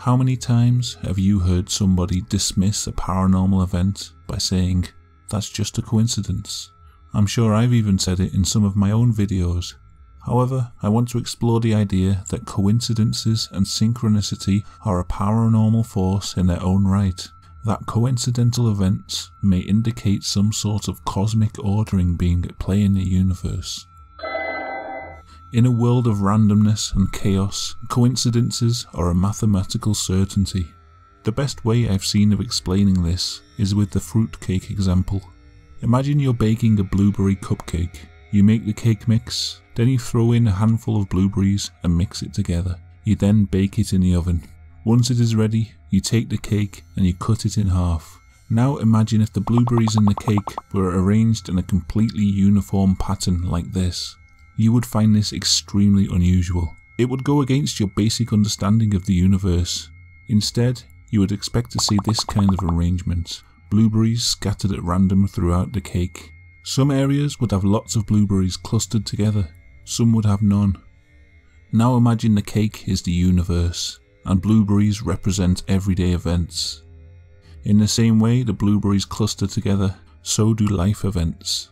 How many times have you heard somebody dismiss a paranormal event by saying, "That's just a coincidence"? I'm sure I've even said it in some of my own videos. However, I want to explore the idea that coincidences and synchronicity are a paranormal force in their own right, that coincidental events may indicate some sort of cosmic ordering being at play in the universe. In a world of randomness and chaos, coincidences are a mathematical certainty. The best way I've seen of explaining this is with the fruitcake example. Imagine you're baking a blueberry cupcake. You make the cake mix, then you throw in a handful of blueberries and mix it together. You then bake it in the oven. Once it is ready, you take the cake and you cut it in half. Now imagine if the blueberries in the cake were arranged in a completely uniform pattern like this. You would find this extremely unusual. It would go against your basic understanding of the universe. Instead, you would expect to see this kind of arrangement. Blueberries scattered at random throughout the cake. Some areas would have lots of blueberries clustered together, some would have none. Now imagine the cake is the universe, and blueberries represent everyday events. In the same way the blueberries cluster together, so do life events.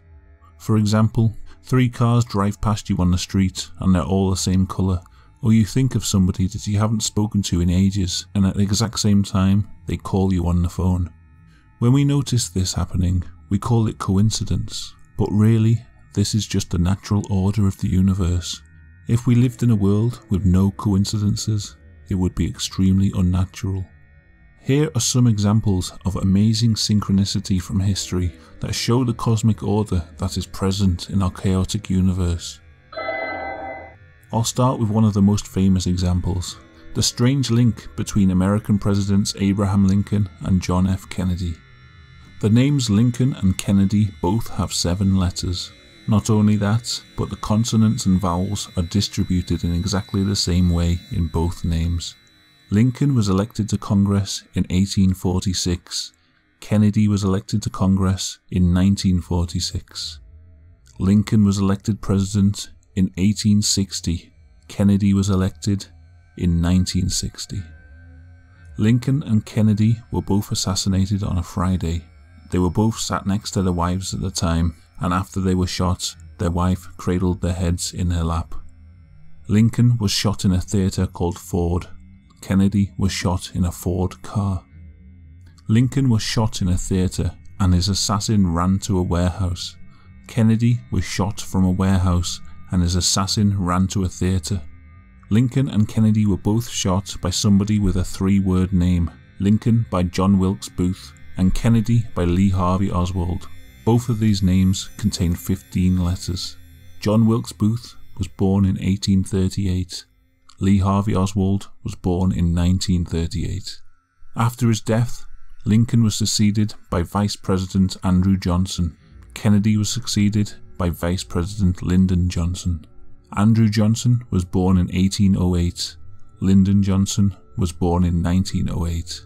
For example, 3 cars drive past you on the street and they're all the same colour, or you think of somebody that you haven't spoken to in ages and at the exact same time they call you on the phone. When we notice this happening, we call it coincidence, but really, this is just the natural order of the universe. If we lived in a world with no coincidences, it would be extremely unnatural. Here are some examples of amazing synchronicity from history that show the cosmic order that is present in our chaotic universe. I'll start with one of the most famous examples, the strange link between American Presidents Abraham Lincoln and John F. Kennedy. The names Lincoln and Kennedy both have 7 letters. Not only that, but the consonants and vowels are distributed in exactly the same way in both names. Lincoln was elected to Congress in 1846. Kennedy was elected to Congress in 1946. Lincoln was elected president in 1860. Kennedy was elected in 1960. Lincoln and Kennedy were both assassinated on a Friday. They were both sat next to their wives at the time, and after they were shot, their wife cradled their heads in her lap. Lincoln was shot in a theatre called Ford. Kennedy was shot in a Ford car. Lincoln was shot in a theatre and his assassin ran to a warehouse. Kennedy was shot from a warehouse and his assassin ran to a theatre. Lincoln and Kennedy were both shot by somebody with a 3-word name, Lincoln by John Wilkes Booth and Kennedy by Lee Harvey Oswald. Both of these names contain 15 letters. John Wilkes Booth was born in 1838. Lee Harvey Oswald was born in 1938. After his death, Lincoln was succeeded by Vice President Andrew Johnson. Kennedy was succeeded by Vice President Lyndon Johnson. Andrew Johnson was born in 1808. Lyndon Johnson was born in 1908.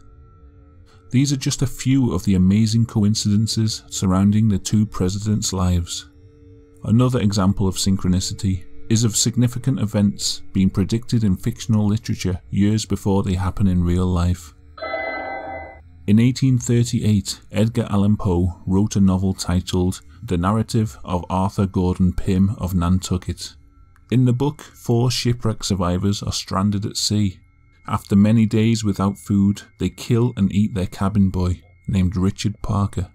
These are just a few of the amazing coincidences surrounding the 2 presidents' lives. Another example of synchronicity is of significant events being predicted in fictional literature years before they happen in real life. In 1838, Edgar Allan Poe wrote a novel titled The Narrative of Arthur Gordon Pym of Nantucket. In the book, 4 shipwreck survivors are stranded at sea. After many days without food, they kill and eat their cabin boy, named Richard Parker.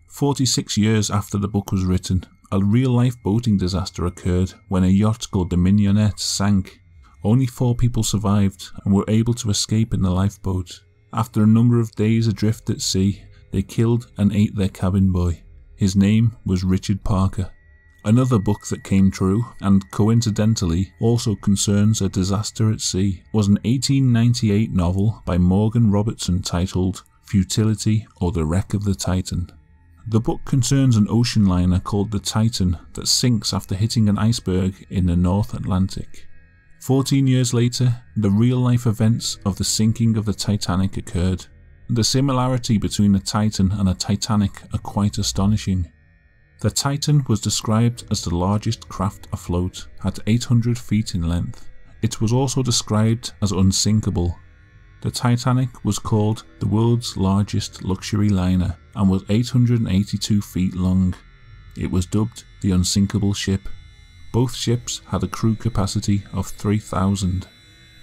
46 years after the book was written, a real-life boating disaster occurred when a yacht called the Mignonette sank. Only 4 people survived and were able to escape in the lifeboat. After a number of days adrift at sea, they killed and ate their cabin boy. His name was Richard Parker. Another book that came true, and coincidentally also concerns a disaster at sea, was an 1898 novel by Morgan Robertson titled Futility or the Wreck of the Titan. The book concerns an ocean liner called the Titan that sinks after hitting an iceberg in the North Atlantic. 14 years later, the real-life events of the sinking of the Titanic occurred. The similarity between the Titan and the Titanic are quite astonishing. The Titan was described as the largest craft afloat, at 800 feet in length. It was also described as unsinkable. The Titanic was called the world's largest luxury liner and was 882 feet long. It was dubbed the unsinkable ship. Both ships had a crew capacity of 3,000.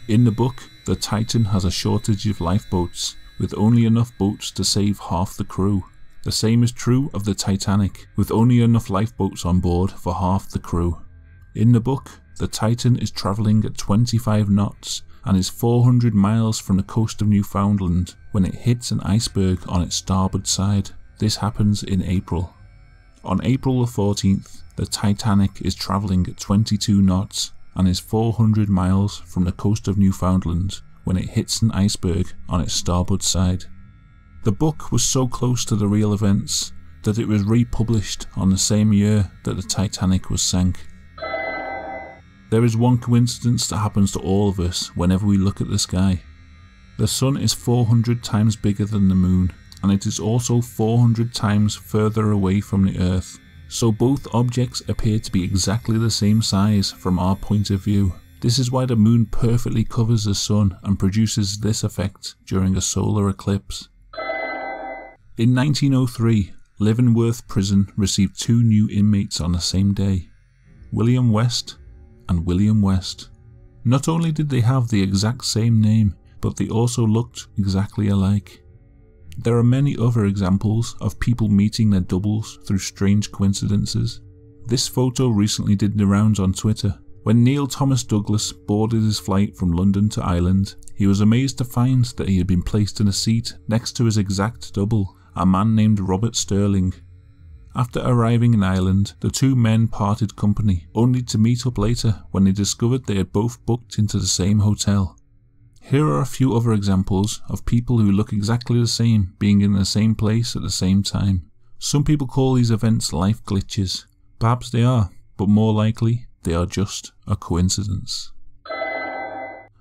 In the book, the Titan has a shortage of lifeboats, with only enough boats to save half the crew. The same is true of the Titanic, with only enough lifeboats on board for half the crew. In the book, the Titan is travelling at 25 knots and is 400 miles from the coast of Newfoundland when it hits an iceberg on its starboard side. This happens in April. On April the 14th, the Titanic is travelling at 22 knots and is 400 miles from the coast of Newfoundland when it hits an iceberg on its starboard side. The book was so close to the real events that it was republished on the same year that the Titanic was sank. There is one coincidence that happens to all of us whenever we look at the sky. The sun is 400 times bigger than the moon, and it is also 400 times further away from the Earth, so both objects appear to be exactly the same size from our point of view. This is why the moon perfectly covers the sun and produces this effect during a solar eclipse. In 1903, Leavenworth Prison received 2 new inmates on the same day, William West and William West. Not only did they have the exact same name, but they also looked exactly alike. There are many other examples of people meeting their doubles through strange coincidences. This photo recently did the rounds on Twitter. When Neil Thomas Douglas boarded his flight from London to Ireland, he was amazed to find that he had been placed in a seat next to his exact double, a man named Robert Sterling. After arriving in Ireland, the 2 men parted company, only to meet up later when they discovered they had both booked into the same hotel. Here are a few other examples of people who look exactly the same being in the same place at the same time. Some people call these events life glitches. Perhaps they are, but more likely they are just a coincidence.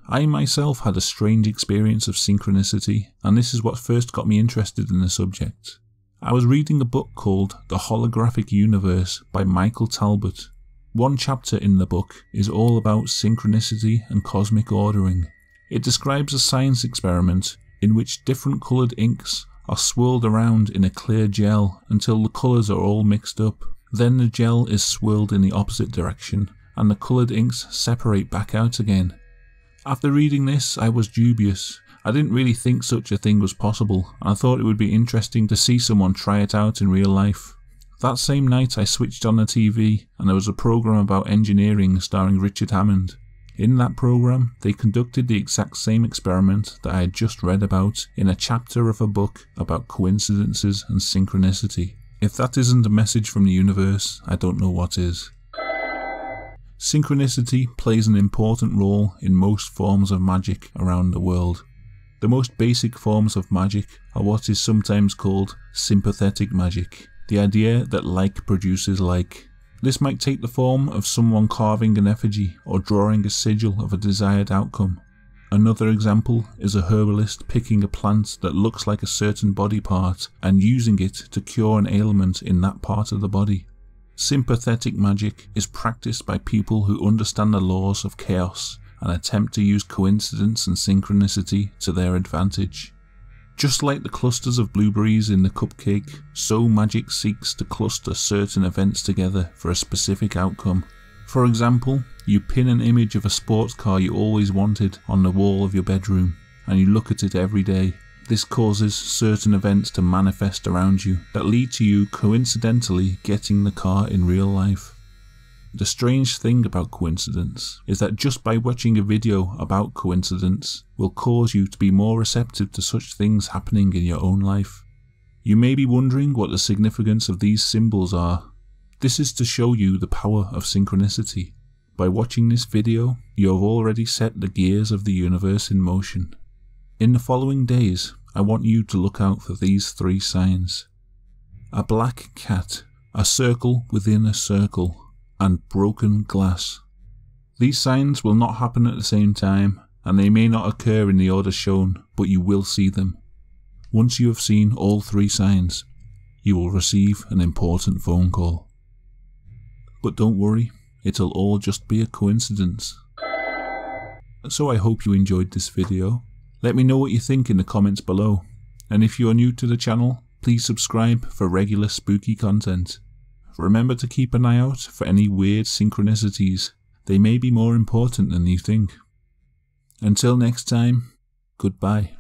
I myself had a strange experience of synchronicity, and this is what first got me interested in the subject. I was reading a book called The Holographic Universe by Michael Talbot. One chapter in the book is all about synchronicity and cosmic ordering. It describes a science experiment in which different coloured inks are swirled around in a clear gel until the colours are all mixed up. Then the gel is swirled in the opposite direction and the coloured inks separate back out again. After reading this, I was dubious. I didn't really think such a thing was possible, and I thought it would be interesting to see someone try it out in real life. That same night I switched on the TV and there was a program about engineering starring Richard Hammond. In that program, they conducted the exact same experiment that I had just read about in a chapter of a book about coincidences and synchronicity. If that isn't a message from the universe, I don't know what is. Synchronicity plays an important role in most forms of magic around the world. The most basic forms of magic are what is sometimes called sympathetic magic, the idea that like produces like. This might take the form of someone carving an effigy or drawing a sigil of a desired outcome. Another example is a herbalist picking a plant that looks like a certain body part and using it to cure an ailment in that part of the body. Sympathetic magic is practiced by people who understand the laws of chaos and attempt to use coincidence and synchronicity to their advantage. Just like the clusters of blueberries in the cupcake, so magic seeks to cluster certain events together for a specific outcome. For example, you pin an image of a sports car you always wanted on the wall of your bedroom, and you look at it every day. This causes certain events to manifest around you that lead to you coincidentally getting the car in real life. The strange thing about coincidence is that just by watching a video about coincidence will cause you to be more receptive to such things happening in your own life. You may be wondering what the significance of these symbols are. This is to show you the power of synchronicity. By watching this video, you have already set the gears of the universe in motion. In the following days, I want you to look out for these 3 signs: a black cat, a circle within a circle, and broken glass. These signs will not happen at the same time, and they may not occur in the order shown, but you will see them. Once you have seen all 3 signs, you will receive an important phone call. But don't worry, it'll all just be a coincidence. So I hope you enjoyed this video. Let me know what you think in the comments below, and if you are new to the channel, please subscribe for regular spooky content. Remember to keep an eye out for any weird synchronicities. They may be more important than you think. Until next time, goodbye.